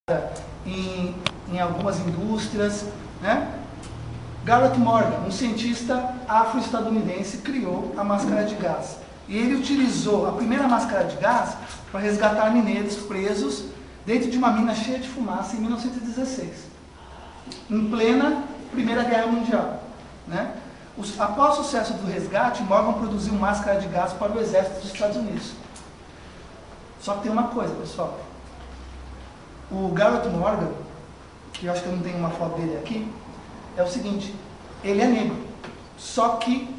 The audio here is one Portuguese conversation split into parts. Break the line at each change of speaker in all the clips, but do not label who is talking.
em algumas indústrias, né? Garrett Morgan, um cientista afro-estadunidense, criou a máscara de gás. E ele utilizou a primeira máscara de gás para resgatar mineiros presos dentro de uma mina cheia de fumaça em 1916, em plena Primeira Guerra Mundial, né? Após o sucesso do resgate, Morgan produziu máscara de gás para o exército dos Estados Unidos. Só que tem uma coisa, pessoal. O Garrett Morgan, que eu acho que eu não tenho uma foto dele aqui, é o seguinte: ele é negro. Só que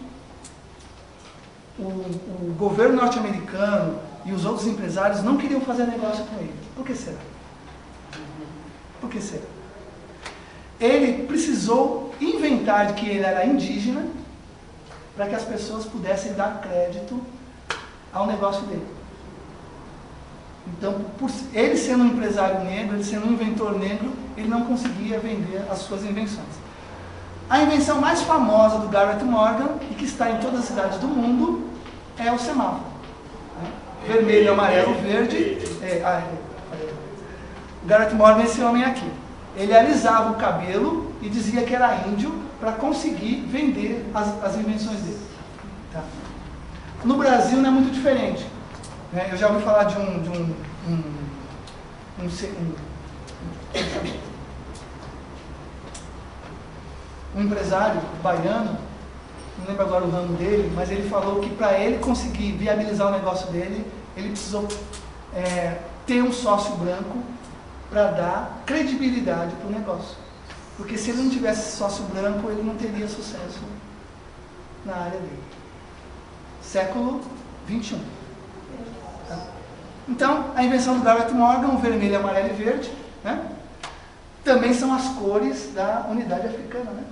o governo norte-americano e os outros empresários não queriam fazer negócio com ele. Por que será? Por que será? Ele precisou inventar que ele era indígena para que as pessoas pudessem dar crédito ao negócio dele. Então, por ele sendo um empresário negro, ele sendo um inventor negro, ele não conseguia vender as suas invenções. A invenção mais famosa do Garrett Morgan, e que está em todas as cidades do mundo, é o semáforo. Né? Vermelho, amarelo, verde. O Garrett Morgan é esse homem aqui. Ele alisava o cabelo e dizia que era índio para conseguir vender as invenções dele. Tá? No Brasil não é muito diferente. Né? Eu já ouvi falar de um empresário baiano, não lembro agora o nome dele, mas ele falou que para ele conseguir viabilizar o negócio dele, ele precisou ter um sócio branco para dar credibilidade para o negócio. Porque se ele não tivesse sócio branco, ele não teria sucesso na área dele. Século XXI. Tá? Então, a invenção do Garrett Morgan, o vermelho, amarelo e verde, né? Também são as cores da unidade africana, né?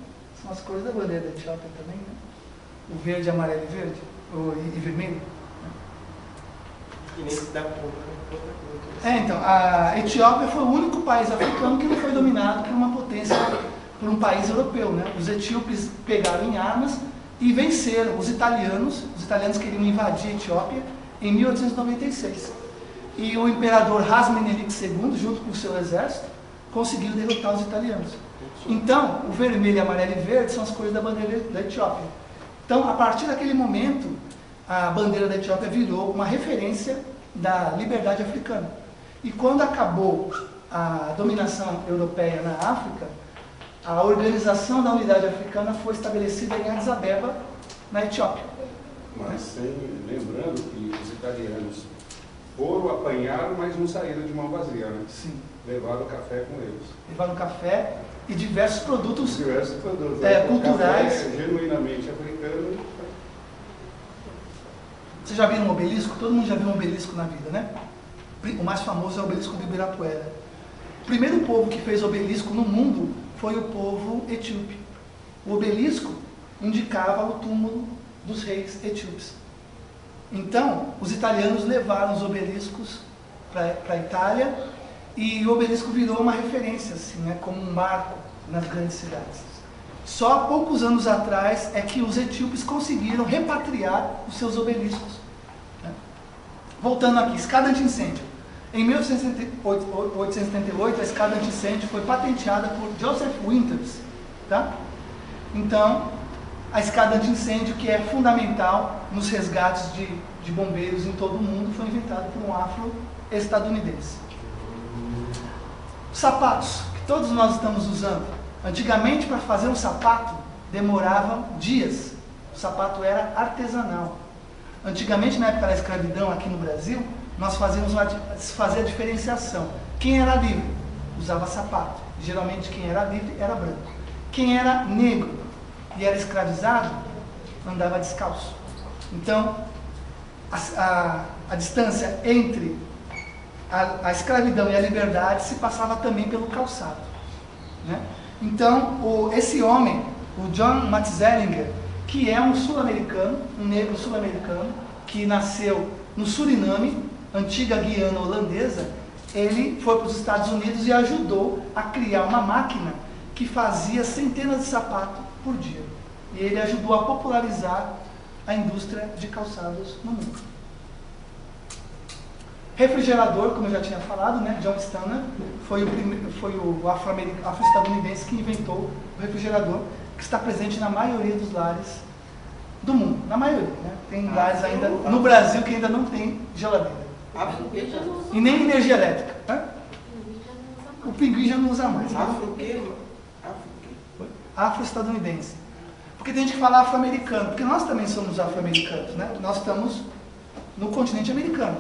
São as cores da bandeira da Etiópia também, né? O verde, amarelo e verde, e vermelho.
E nesse da cor.
Então, a Etiópia foi o único país africano que não foi dominado por uma potência, por um país europeu, né? Os etíopes pegaram em armas e venceram os italianos. Os italianos queriam invadir a Etiópia em 1896. E o imperador Hasmenelik II, junto com o seu exército, conseguiu derrotar os italianos. Então, o vermelho, amarelo e verde são as cores da bandeira da Etiópia. Então, a partir daquele momento, a bandeira da Etiópia virou uma referência da liberdade africana. E quando acabou a dominação europeia na África, a organização da unidade africana foi estabelecida em Addis Abeba, na Etiópia.
Mas lembrando que os italianos foram, apanharam, mas não saíram de mão vazia, né?
Sim.
Levaram café com eles.
Levaram café e diversos produtos,
culturais.
Café
genuinamente africano.
Você já viu um obelisco? Todo mundo já viu um obelisco na vida, né? O mais famoso é o obelisco do Ibirapuera. O primeiro povo que fez obelisco no mundo foi o povo etíope. O obelisco indicava o túmulo dos reis etíopes. Então, os italianos levaram os obeliscos para a Itália e o obelisco virou uma referência, assim, né, como um marco nas grandes cidades. Só há poucos anos atrás é que os etíopes conseguiram repatriar os seus obeliscos. Né? Voltando aqui, escada anti-incêndio. Em 1878, a escada anti-incêndio foi patenteada por Joseph Winters. Tá? Então, a escada anti-incêndio, que é fundamental nos resgates de bombeiros em todo o mundo, foi inventada por um afro-estadunidense. Sapatos, que todos nós estamos usando. Antigamente, para fazer um sapato, demorava dias. O sapato era artesanal. Antigamente, na época da escravidão aqui no Brasil, nós fazia a diferenciação. Quem era livre usava sapato. Geralmente, quem era livre era branco. Quem era negro e era escravizado, andava descalço. Então, a distância entre a escravidão e a liberdade se passava também pelo calçado. Né? Então, esse homem, o John Metzellinger, que é um sul-americano, um negro sul-americano, que nasceu no Suriname, antiga Guiana holandesa, ele foi para os Estados Unidos e ajudou a criar uma máquina que fazia centenas de sapatos por dia. E ele ajudou a popularizar a indústria de calçados no mundo. Refrigerador, como eu já tinha falado, né? John Stanner foi o afro-estadunidense que inventou o refrigerador, que está presente na maioria dos lares do mundo, na maioria, né? Tem lares ainda no Brasil que ainda não tem geladeira. E nem energia elétrica. Né? O pinguim já não usa mais. Afro-estadunidense. Porque tem gente que fala afro-americano, porque nós também somos afro-americanos, né? Nós estamos no continente americano.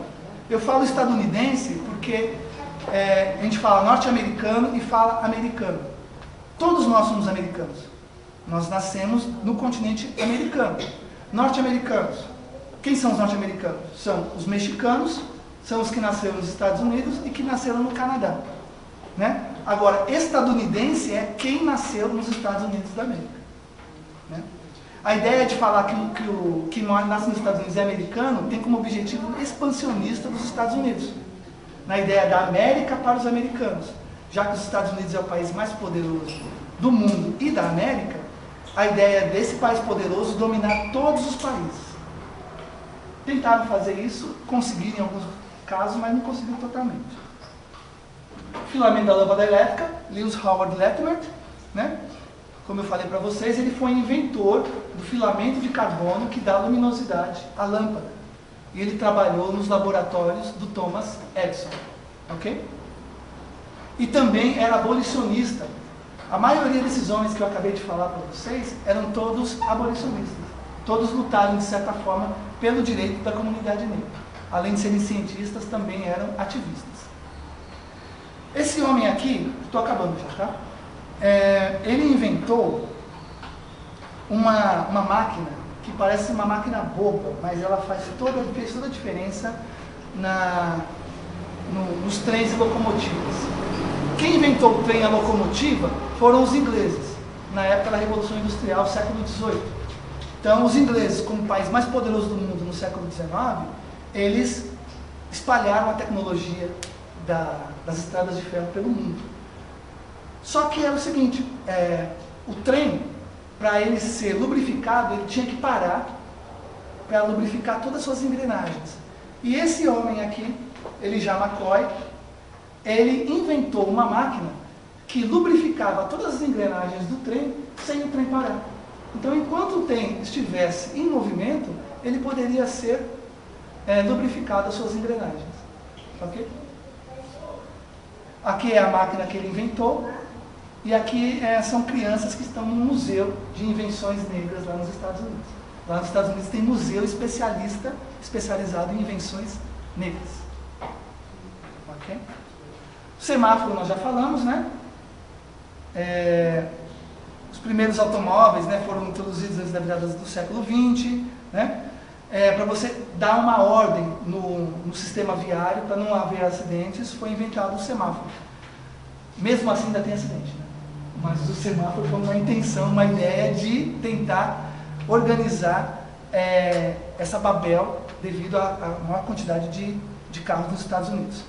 Eu falo estadunidense porque a gente fala norte-americano e fala americano. Todos nós somos americanos. Nós nascemos no continente americano. Norte-americanos. Quem são os norte-americanos? São os mexicanos, são os que nasceram nos Estados Unidos e que nasceram no Canadá. Né? Agora, estadunidense é quem nasceu nos Estados Unidos da América. Né? A ideia de falar que quem nasce nos Estados Unidos é americano tem como objetivo expansionista dos Estados Unidos. Na ideia da América para os americanos. Já que os Estados Unidos é o país mais poderoso do mundo e da América, a ideia é desse país poderoso dominar todos os países. Tentaram fazer isso, conseguiram em alguns casos, mas não conseguiram totalmente. Filamento da lâmpada elétrica, Lewis Howard Latimer, né? Como eu falei para vocês, ele foi inventor do filamento de carbono que dá luminosidade à lâmpada. E ele trabalhou nos laboratórios do Thomas Edison. Ok? E também era abolicionista. A maioria desses homens que eu acabei de falar para vocês eram todos abolicionistas. Todos lutaram, de certa forma, pelo direito da comunidade negra. Além de serem cientistas, também eram ativistas. Esse homem aqui, estou acabando já, tá? Ele inventou uma máquina que parece uma máquina boba, mas ela fez toda a diferença nos trens e locomotivas. Quem inventou o trem e a locomotiva foram os ingleses, na época da Revolução Industrial, século XVIII. Então, os ingleses, como o país mais poderoso do mundo no século XIX, eles espalharam a tecnologia das estradas de ferro pelo mundo. Só que era o seguinte, o trem, para ele ser lubrificado, ele tinha que parar para lubrificar todas as suas engrenagens. E esse homem aqui, Elijah McCoy, ele inventou uma máquina que lubrificava todas as engrenagens do trem sem o trem parar. Então, enquanto o trem estivesse em movimento, ele poderia ser lubrificado as suas engrenagens. Ok? Aqui é a máquina que ele inventou. E aqui são crianças que estão no museu de invenções negras lá nos Estados Unidos. Lá nos Estados Unidos tem museu especializado em invenções negras. Ok? O semáforo nós já falamos, né? Os primeiros automóveis, né, foram introduzidos antes da virada do século XX, né? Para você dar uma ordem no sistema viário, para não haver acidentes, foi inventado o semáforo. Mesmo assim ainda tem acidente, né? Mas o semáforo foi uma intenção, uma ideia de tentar organizar essa Babel devido à maior quantidade de carros nos Estados Unidos.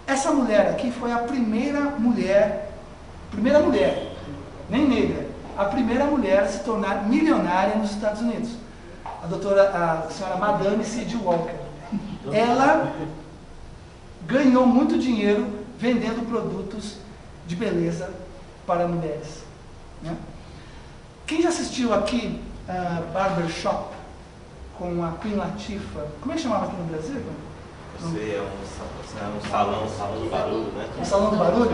Essa mulher aqui foi a primeira mulher, nem negra, a primeira mulher a se tornar milionária nos Estados Unidos. A senhora Madame C.D. Walker. Ela ganhou muito dinheiro vendendo produtos de beleza para mulheres. Né? Quem já assistiu aqui Barbershop com a Queen Latifah? Como é que chamava aqui no Brasil?
Um salão do barulho, né?
Um salão do barulho?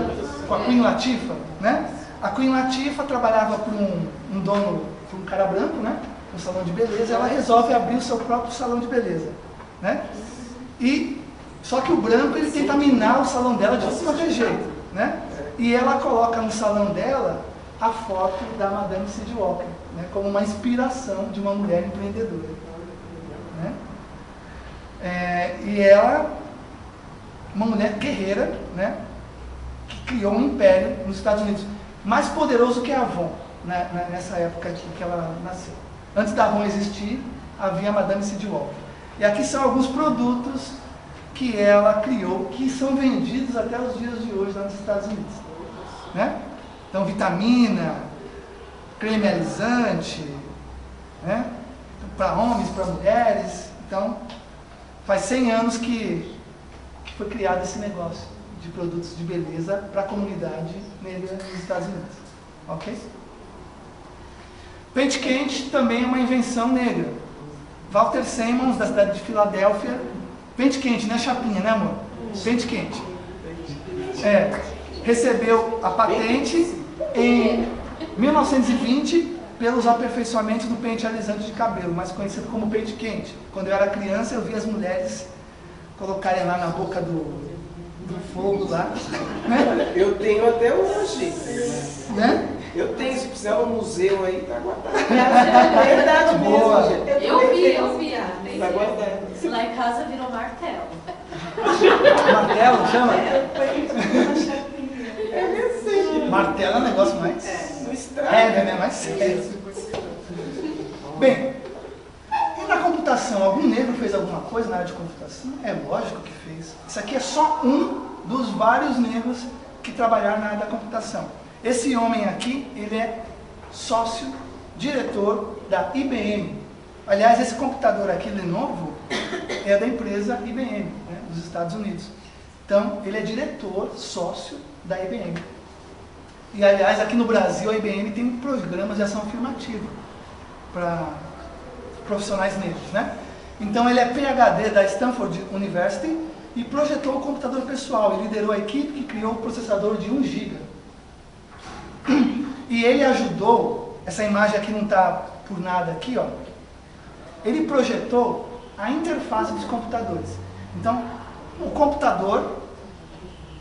Com a Queen Latifah, né? A Queen Latifah trabalhava para um dono, para um cara branco, né? Um salão de beleza. Ela resolve abrir o seu próprio salão de beleza, né? Só que o branco, ele tenta minar o salão dela de todo qualquer jeito, né? E ela coloca no salão dela a foto da Madame C.D. Walker, né? Como uma inspiração de uma mulher empreendedora, né? E ela, uma mulher guerreira, né? Que criou um império nos Estados Unidos, mais poderoso que a Avon, né? Nessa época que ela nasceu. Antes da Avon existir, havia a Madame C.D. Walker. E aqui são alguns produtos que ela criou, que são vendidos até os dias de hoje lá nos Estados Unidos. Né? Então, vitamina, creme alisante, né? Para homens, para mulheres. Então, faz 100 anos que foi criado esse negócio de produtos de beleza para a comunidade negra nos Estados Unidos. Ok? Pente quente também é uma invenção negra. Walter Simmons, da cidade de Filadélfia. Pente quente, não é chapinha, né, amor? Pente quente. Recebeu a patente em 1920 pelos aperfeiçoamentos do pente alisante de cabelo, mais conhecido como pente quente. Quando eu era criança, eu via as mulheres colocarem lá na boca do fogo lá. Né?
Eu tenho até hoje.
Né?
Eu tenho, se precisar um museu aí, tá guardado. É verdade
Boa.
mesmo, gente.
Eu vi.
Tá guardado.
Lá em casa virou martelo.
Martelo, chama?
É recente.
Martelo é um negócio mais...
Não estraga.
né? Mais sério. Bem, e na computação? Algum negro fez alguma coisa na área de computação? É lógico que fez. Isso aqui é só um dos vários negros que trabalharam na área da computação. Esse homem aqui, ele é sócio, diretor da IBM. Aliás, esse computador aqui, Lenovo, é da empresa IBM, né, dos Estados Unidos. Então, ele é diretor, sócio da IBM. E, aliás, aqui no Brasil, a IBM tem programas de ação afirmativa para profissionais negros, né? Então, ele é PhD da Stanford University e projetou o computador pessoal e liderou a equipe que criou o processador de 1 GB. E ele ajudou, essa imagem aqui não está por nada aqui, ó. Ele projetou a interface dos computadores. Então, o computador,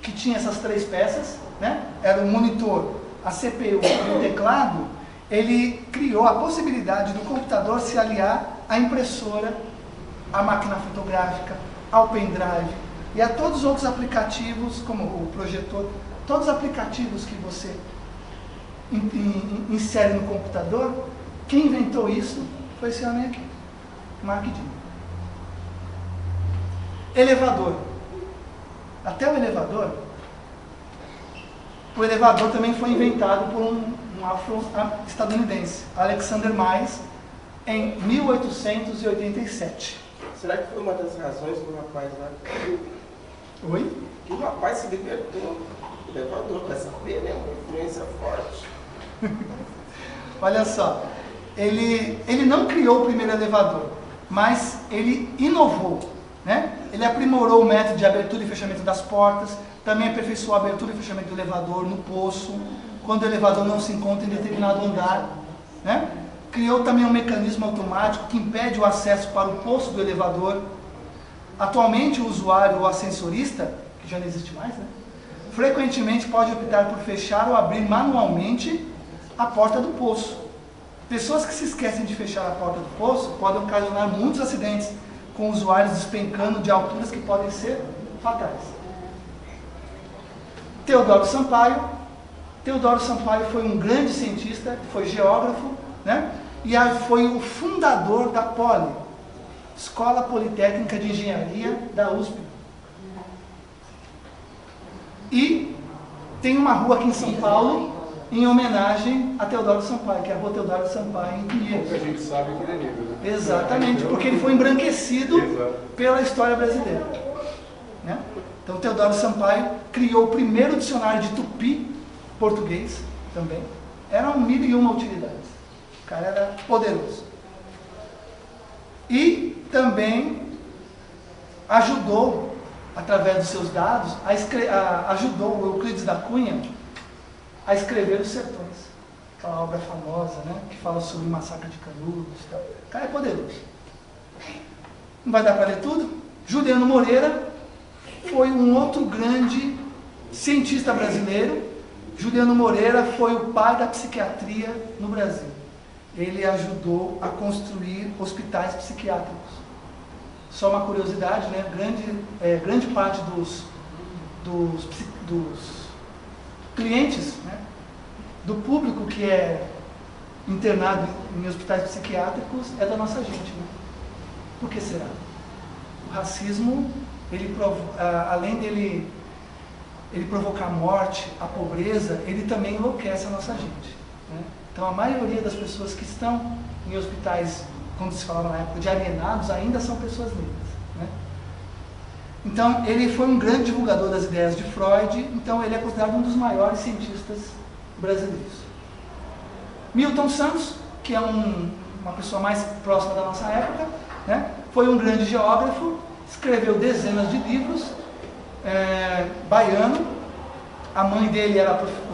que tinha essas 3 peças, né? Era o monitor, a CPU e o teclado, ele criou a possibilidade do computador se aliar à impressora, à máquina fotográfica, ao pendrive e a todos os outros aplicativos, como o projetor, todos os aplicativos que você insere no computador. Quem inventou isso foi esse homem aqui, Mark Dean. Elevador. Até o elevador também foi inventado por um afro-estadunidense, Alexander Miles, em 1887.
Será que foi uma das razões do rapaz lá?
Oi?
Que o rapaz se libertou do elevador, para saber, né? Uma influência forte.
Olha só, ele não criou o primeiro elevador, mas ele inovou, né? Ele aprimorou o método de abertura e fechamento das portas, também aperfeiçoou a abertura e fechamento do elevador no poço, quando o elevador não se encontra em determinado andar, né? Criou também um mecanismo automático que impede o acesso para o poço do elevador. Atualmente, o usuário ou ascensorista, que já não existe mais, né? Frequentemente pode optar por fechar ou abrir manualmente a porta do poço. Pessoas que se esquecem de fechar a porta do poço podem ocasionar muitos acidentes, com usuários despencando de alturas que podem ser fatais. Teodoro Sampaio. Teodoro Sampaio foi um grande cientista, foi geógrafo, né? E foi o fundador da Poli, Escola Politécnica de Engenharia da USP. E tem uma rua aqui em São Paulo em homenagem a Teodoro Sampaio, que é a Rua Teodoro Sampaio em Pinheiros.
A gente sabe que ele é negro, né?
Exatamente, porque ele foi embranquecido
Exato.
pela história brasileira, né? Então Teodoro Sampaio criou o primeiro dicionário de tupi português também. Eram 1001 utilidades. O cara era poderoso. E também ajudou, através dos seus dados, ajudou o Euclides da Cunha a escrever Os Sertões. Aquela obra famosa, né? Que fala sobre o massacre de Canudos e tal. O cara é poderoso. Não vai dar para ler tudo? Juliano Moreira foi um outro grande cientista brasileiro. Juliano Moreira foi o pai da psiquiatria no Brasil. Ele ajudou a construir hospitais psiquiátricos. Só uma curiosidade, né? Grande parte dos clientes, né? Do público que é internado em hospitais psiquiátricos é da nossa gente, né? Por que será? O racismo, além dele provocar a morte, a pobreza, ele também enlouquece a nossa gente, né? Então a maioria das pessoas que estão em hospitais, como se falava na época, de alienados, ainda são pessoas negras, né? Então, ele foi um grande divulgador das ideias de Freud, então ele é considerado um dos maiores cientistas brasileiros. Milton Santos, que é uma pessoa mais próxima da nossa época, né? Foi um grande geógrafo, escreveu dezenas de livros, baiano. A mãe dele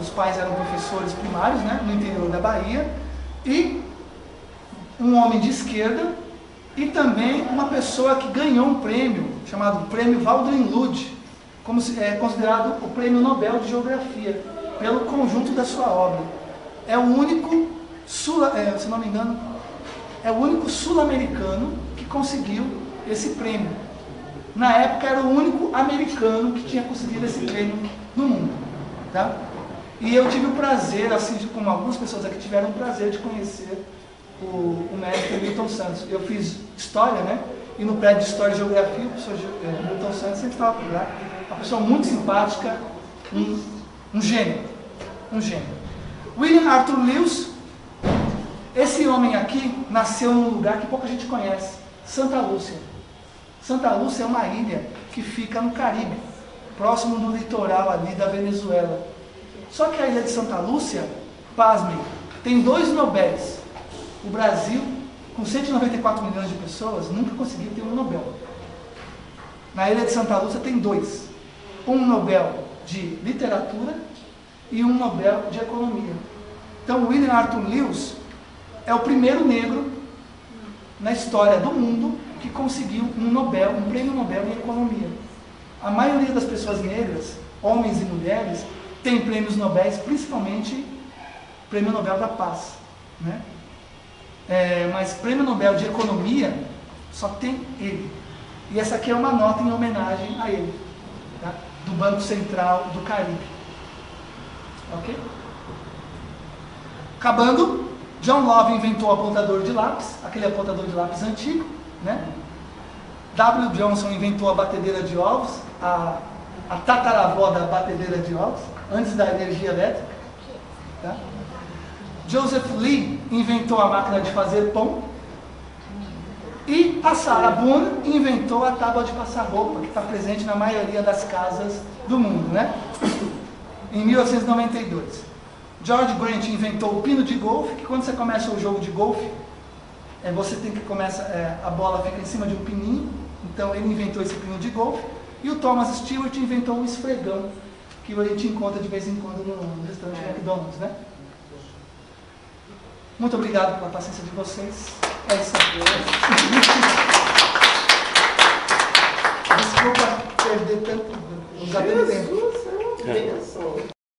os pais eram professores primários, né, no interior da Bahia, e um homem de esquerda, e também uma pessoa que ganhou um prêmio, chamado Prêmio Valdrin Lud, como é considerado o Prêmio Nobel de Geografia, pelo conjunto da sua obra. É o único, se não me engano, é o único sul-americano que conseguiu esse prêmio. Na época era o único americano que tinha conseguido esse prêmio no mundo. Tá? E eu tive o prazer, assim como algumas pessoas aqui tiveram o prazer de conhecer o mestre Milton Santos. Eu fiz História, né? E no prédio de História e Geografia, o professor Milton Santos sempre estava por lá. Uma pessoa muito simpática, um gênio. Um gênio. William Arthur Lewis, esse homem aqui nasceu num lugar que pouca gente conhece, Santa Lúcia. Santa Lúcia é uma ilha que fica no Caribe, próximo do litoral ali da Venezuela. Só que a ilha de Santa Lúcia, pasmem, tem 2 Nobéis. O Brasil, com 194 milhões de pessoas, nunca conseguiu ter um Nobel. Na ilha de Santa Lúcia tem 2. Um Nobel de Literatura e um Nobel de Economia. Então, William Arthur Lewis é o primeiro negro na história do mundo que conseguiu um prêmio Nobel em Economia. A maioria das pessoas negras, homens e mulheres, tem prêmios Nobéis, principalmente Prêmio Nobel da Paz, né? Mas Prêmio Nobel de Economia só tem ele. E essa aqui é uma nota em homenagem a ele, tá? Do Banco Central do Caribe. Ok? Acabando, John Love inventou o apontador de lápis, aquele apontador de lápis antigo, né? W. Johnson inventou a batedeira de ovos, a tataravó da batedeira de ovos, antes da energia elétrica. Tá? Joseph Lee inventou a máquina de fazer pão. E a Sarah Boone inventou a tábua de passar roupa, que está presente na maioria das casas do mundo, né? Em 1992. George Grant inventou o pino de golfe, que quando você começa o jogo de golfe, você tem que a bola fica em cima de um pininho, então ele inventou esse pino de golfe. E o Thomas Stewart inventou o esfregão, que a gente encontra de vez em quando no restaurante McDonald's, né? Muito obrigado pela paciência de vocês. É isso aí. Desculpa perder tanto tempo.
Jesus, é uma bênção.